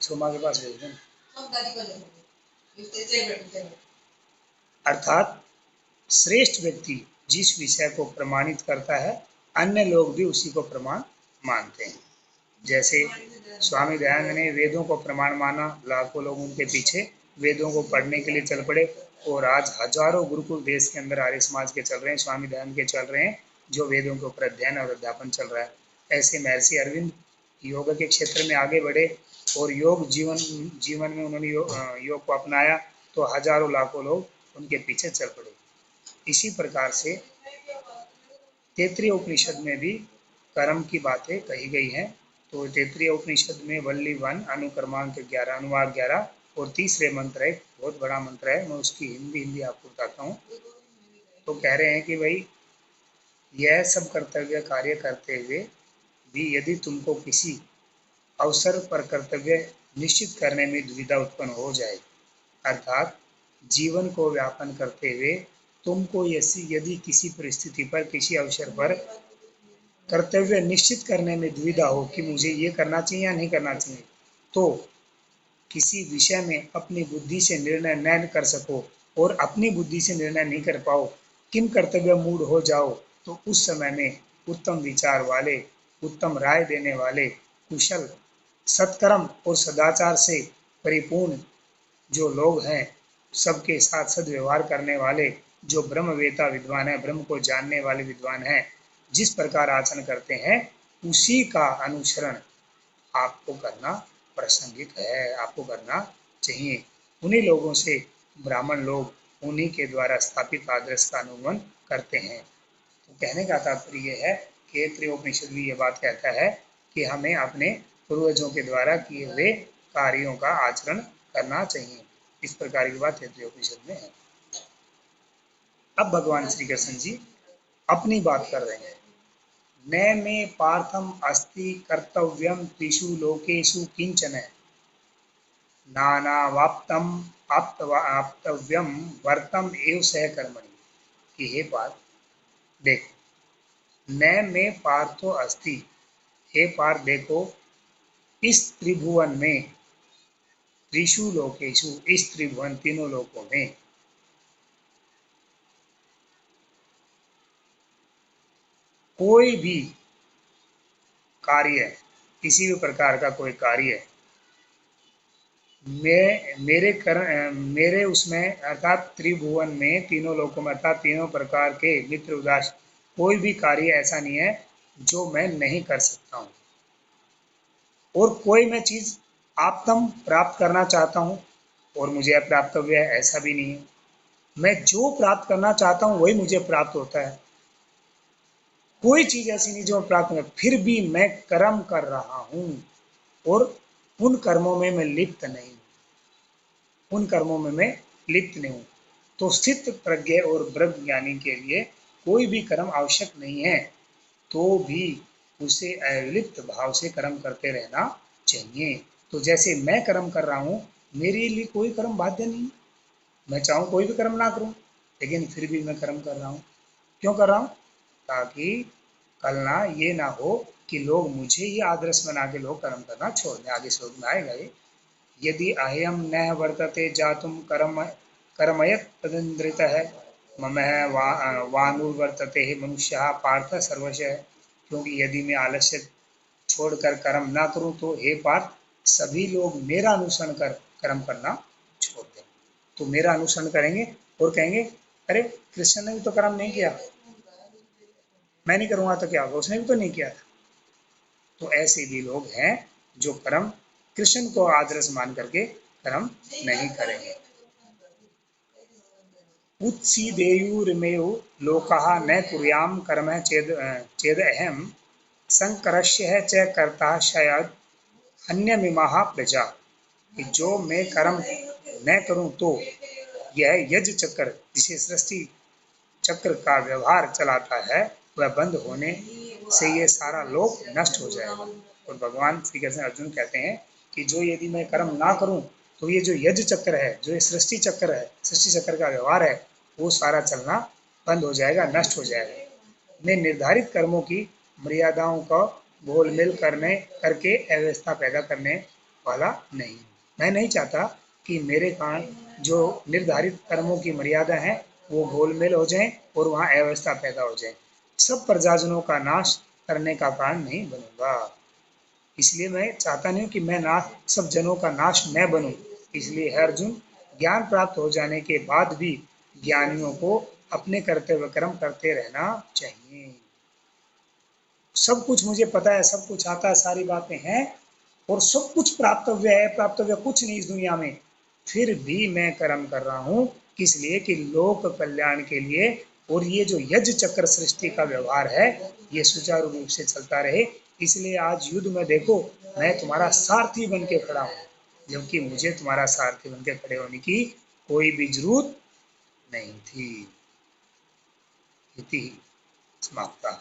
सोमा के पास भेज दें। अर्थात श्रेष्ठ व्यक्ति जिस विषय को प्रमाणित करता है अन्य लोग भी उसी को प्रमाण मानते हैं। जैसे स्वामी दयानंद ने वेदों को प्रमाण माना, लाखों लोग उनके पीछे वेदों को पढ़ने के लिए चल पड़े, और आज हजारों गुरुकुल देश के अंदर आर्य समाज के चल रहे हैं, स्वामी दयानंद के चल रहे हैं, जो वेदों के ऊपर अध्ययन और अध्यापन चल रहा है। ऐसे महर्षि अरविंद योग के क्षेत्र में आगे बढ़े और योग जीवन में उन्होंने योग को अपनाया, तो हजारों लाखों लोग उनके पीछे चल पड़े। इसी प्रकार से तैत्तिरीय उपनिषद में भी कर्म की बातें कही गई हैं। तो तैत्तिरीय उपनिषद में वल्ली 1 अनुक्रमांक 11 अनुवाद 11 और तीसरे मंत्र है, बहुत बड़ा मंत्र है, मैं उसकी हिंदी आपको बताता हूँ। तो कह रहे हैं कि भाई यह सब कर्तव्य कार्य करते हुए भी यदि तुमको किसी अवसर पर कर्तव्य निश्चित करने में दुविधा उत्पन्न हो जाए, अर्थात जीवन को व्यापन करते हुए तुमको यदि किसी परिस्थिति पर किसी अवसर पर कर्तव्य निश्चित करने में दुविधा हो कि मुझे ये करना चाहिए या नहीं करना चाहिए, तो किसी विषय में अपनी बुद्धि से निर्णय न कर सको और अपनी बुद्धि से निर्णय नहीं कर पाओ, किम कर्तव्य मूड हो जाओ, तो उस समय में उत्तम विचार वाले, उत्तम राय देने वाले, कुशल सत्कर्म और सदाचार से परिपूर्ण जो लोग हैं, सबके साथ सद्व्यवहार करने वाले, जो ब्रह्मवेता विद्वान है, ब्रह्म को जानने वाले विद्वान हैं, जिस प्रकार आचरण करते हैं उसी का अनुसरण आपको करना प्रासंगिक है, आपको करना चाहिए। उन्हीं लोगों से ब्राह्मण लोग उन्हीं के द्वारा स्थापित आदर्श का अनुगमन करते हैं। तो कहने का तात्पर्य यह है कि त्रियोपनिषद भी ये बात कहता है कि हमें अपने पूर्वजों के द्वारा किए हुए कार्यों का आचरण करना चाहिए। इस प्रकार की बात त्रियोपनिषद में है। अब भगवान श्री कृष्ण जी अपनी बात कर रहे हैं। न मे पार्थम अस्ति कर्तव्यम त्रिषु लोकेषु किंचन नानावाप्तम आप्तव्यम वर्तम एव सह कर्मणि। कि हे पार्थ देखो, न मे पार्थो अस्ति, हे पार्थ देखो, इस त्रिभुवन में, त्रिषु लोकेषु इस त्रिभुवन तीनों लोकों में, कोई भी कार्य, किसी भी प्रकार का कोई कार्य मेरे उसमें अर्थात त्रिभुवन में तीनों लोकों में अर्थात तीनों प्रकार के मित्र उदास कोई भी कार्य ऐसा नहीं है जो मैं नहीं कर सकता हूँ, और कोई मैं चीज आपतम प्राप्त करना चाहता हूँ और मुझे अप्राप्तव्य है, ऐसा भी नहीं है। मैं जो प्राप्त करना चाहता हूँ वही मुझे प्राप्त होता है। कोई चीज ऐसी नहीं जो प्राप्त नहीं, फिर भी मैं कर्म कर रहा हूँ और उन कर्मों में मैं लिप्त नहीं हूँ, उन कर्मों में मैं लिप्त नहीं हूँ। तो स्थित प्रज्ञ और ब्रह्म ज्ञानी के लिए कोई भी कर्म आवश्यक नहीं है, तो भी उसे अलिप्त भाव से कर्म करते रहना चाहिए। तो जैसे मैं कर्म कर रहा हूँ, मेरे लिए कोई कर्म बाध्य नहीं, मैं चाहूँ कोई भी कर्म ना करूँ, लेकिन फिर भी मैं कर्म कर रहा हूँ। क्यों कर रहा हूँ? ताकि कल ना ये ना हो कि लोग मुझे ही आदर्श बना के लोग कर्म करना छोड़ दें। आगे श्लोक में आएगा ये, यदि अयम न वर्तते जातुम कर्म कर्मयत तदिंद्रितः मम वानुवर्तते मनुष्य पार्थ सर्वशः। क्योंकि यदि मैं आलस्य छोड़कर कर्म ना करूं तो हे पार्थ, सभी लोग मेरा अनुसरण कर कर्म करना छोड़ दें। तो मेरा अनुसरण करेंगे और कहेंगे, अरे कृष्ण ने भी तो कर्म नहीं किया, मैं नहीं करूंगा तो क्या होगा, उसने भी तो नहीं किया था। तो ऐसे भी लोग हैं जो कर्म कृष्ण को आदर्श मान करके कर्म नहीं करेंगे। उत्सीदेयुर्मेव लोकाः न कुर्याम कर्म चेद अहम संकरस्य च कर्ता शायद अन्यमिमाः प्रजा। कि जो मैं कर्म न करूं तो यह यज्ञ चक्र जिसे सृष्टि चक्र का व्यवहार चलाता है, वह बंद होने से ये सारा लोक नष्ट हो जाएगा। और भगवान श्री कृष्ण अर्जुन कहते हैं कि जो यदि मैं कर्म ना करूं तो ये जो यज्ञ चक्र है, जो ये सृष्टि चक्र है, सृष्टि चक्र का व्यवहार है, वो सारा चलना बंद हो जाएगा, नष्ट हो जाएगा। मैं निर्धारित कर्मों की मर्यादाओं का गोलमेल करने करके अव्यवस्था पैदा करने वाला नहीं। मैं नहीं चाहता कि मेरे कारण जो निर्धारित कर्मों की मर्यादा है वो गोलमेल हो जाए और वहाँ अव्यवस्था पैदा हो जाए। सब प्रजाजनों का नाश करने का कारण नहीं बनूंगा। इसलिए मैं चाहता नहीं कि मैं नाश सब जनों का नाश मैं बनूं। इसलिए है अर्जुन, ज्ञान प्राप्त हो जाने के बाद भी ज्ञानियों को अपने कर्तव्य कर्म करते रहना चाहिए। सब कुछ मुझे पता है, सब कुछ आता है, सारी बातें हैं और सब कुछ प्राप्तव्य है, प्राप्तव्य कुछ नहीं इस दुनिया में, फिर भी मैं कर्म कर रहा हूँ। किस लिए? कि लोक कल्याण के लिए। और ये जो यज्ञ चक्र सृष्टि का व्यवहार है, ये सुचारू रूप से चलता रहे। इसलिए आज युद्ध में देखो, मैं तुम्हारा सारथी बन के खड़ा हूँ, जबकि मुझे तुम्हारा सारथी बन के खड़े होने की कोई भी जरूरत नहीं थी। इति समाप्ता।